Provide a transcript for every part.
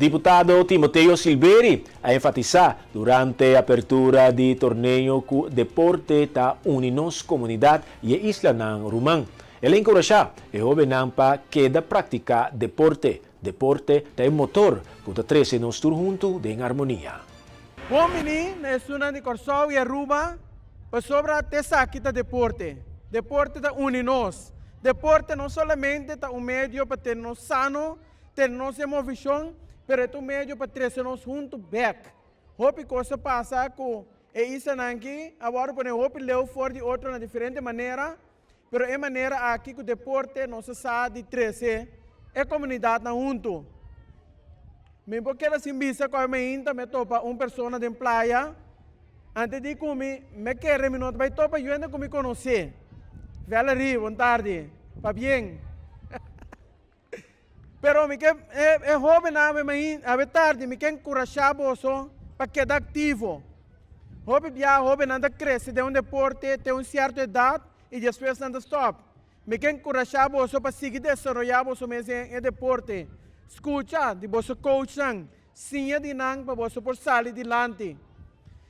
Diputado Timoteo Silveri a enfatizar durante a apertura de torneio que deporte ta uninos comunidade e a isla ng Rumang. Ele encoraja e joven pa queda prática deporte. Deporte ta motor que ta trece nos tur junto de harmonia. Homini na sunan de Corsau e Aruba, pa sobra tesa kita deporte. Deporte ta uninos. Deporte não somente ta medio para ternos sano, ternos emoção, pero é um meio para trazer-nos junto back. Hope coisa passa com isso aqui, agora por hope leu fora de outra na diferente maneira, pero é maneira aqui que o deporte não se sabe de trazer é comunidade na junto. Me porque ela se visa com me inta me topa pessoa de praia, antes de comer me quer me não vai topa eu ainda me conhecer. Vela ri, boa tarde, pa bem. Pero me que é jovem a tarde me quer encorajar você para quedar ativo. Jovem anda cresce de deporte, tem certa idade e depois anda stop. Me quer encorajar você para seguir desenvolver você mesmo em deporte. Escuta de você coach sinha de nang para você por sair adiante.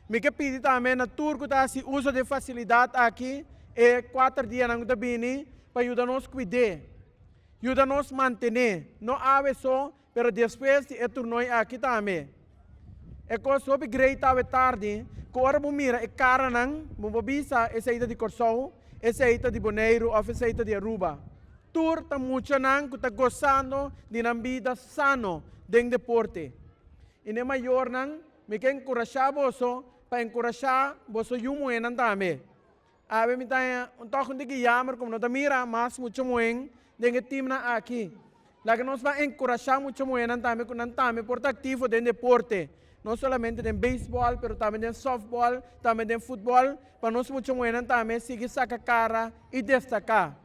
Me quer pedir também na tour que tá se uso de facilidade aqui e 4 dias nang tabini para ajudar-nos cuidar. Ajuda-nos a manter, não há só, mas depois de torneio aqui também. É que sobre greita à tarde, que ora mira é cara não, visa é saída de Corsau, é saída de Bonaire ou é saída de Aruba. Tur tá muito não, que tá gostando de uma vida sano dentro do deporte. E nem maior não, me quer encorajar você para encorajar você e o moen também. Ave me tá toque de que chamar como não tá mira mais muito moen dengan tim na aqui. Lagi nós vamos encorajar muito mais também por ativo dentro do deporte. Não somente em beisebol, mas também em softball, também em futebol, para nós muito mais também seguir sacar cara e destacar.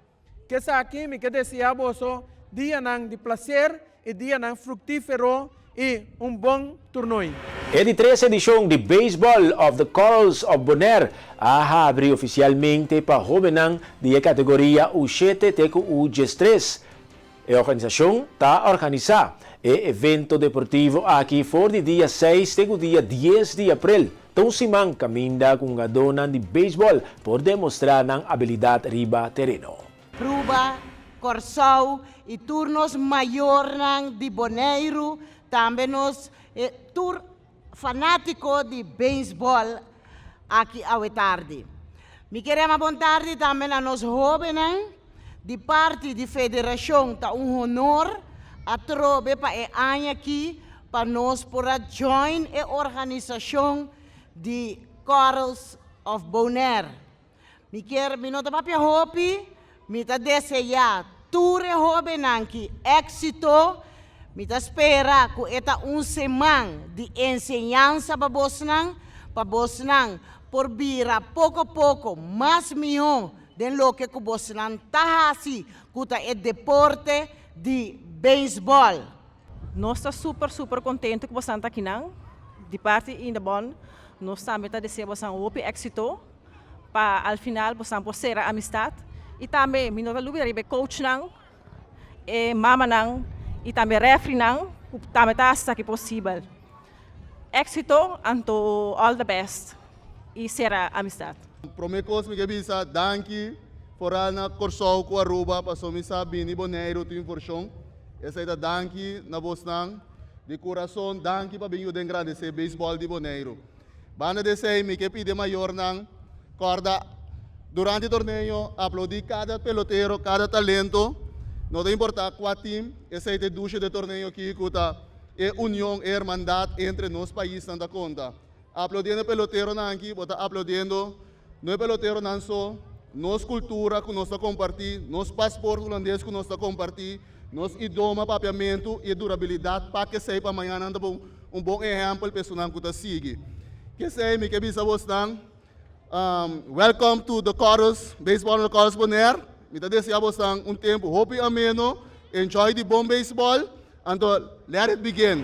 Que essa aqui me quer desejar você dia de prazer e dia fructífero e bom torneio. É de 13 edição de Baseball of the Corals of Bonaire a abre oficialmente para jovens de categoria U7 teco U13. A organização está organizando o evento deportivo aqui for de dia 6 teco dia 10 de abril. Então Simang caminha com a dona de beisebol por demonstrar a habilidade riba terreno. Ruba, Corsau e turnos maior de Bonaire, também nos tour fanático de beisebol aqui à tarde. Me queremos boa tarde também a nós jovens de parte da federação, tá honor a trobe para ano aqui para nós para join a organização de Corals of Bonaire. Me quer me nota papia hopi, me tá desejar tour jovem aqui éxito. Me espera que esta semana de enseñanza para Bosnan, por vira pouco a pouco, mais melhor de lo que Bosnan está assim, que é deporte de beisebol. Nós estamos super contentes que você está aqui, de parte ainda bom. Nós também desejamos um éxito, para ao final você poder a amistade. E também, me não vai coach, e mama, e também refri também está que possível. Éxito, anto all the best e será amistade. Promekos me gebisa danki fora na Corsau com Aruba para somisa bini Bonaire tu informação. Essa é da danki na Bosnan de coração danki para bem den grande se beisebol de Bonaire. Banda de sei me que pide maior nang corda durante o torneio aplaudi cada pelotero, cada talento. Não importa qual time, esse é o duche de torneio aqui, que é união, é irmandade entre nós países na conta. Aplaudindo o peloteiro aqui, bota aplaudindo, não é peloteiro não só, nossa cultura que nós compartilhar, nosso passaporte holandês que nós compartilhar, nosso idioma, papiamento e durabilidade, para que seja para amanhã bom exemplo pessoal que está sigue. Que sei, me que bisa você welcome to the Corals, Baseball of the Corals Bonaire. Me desejamos tempo hope ameno, enjoy the bom baseball, and let it begin.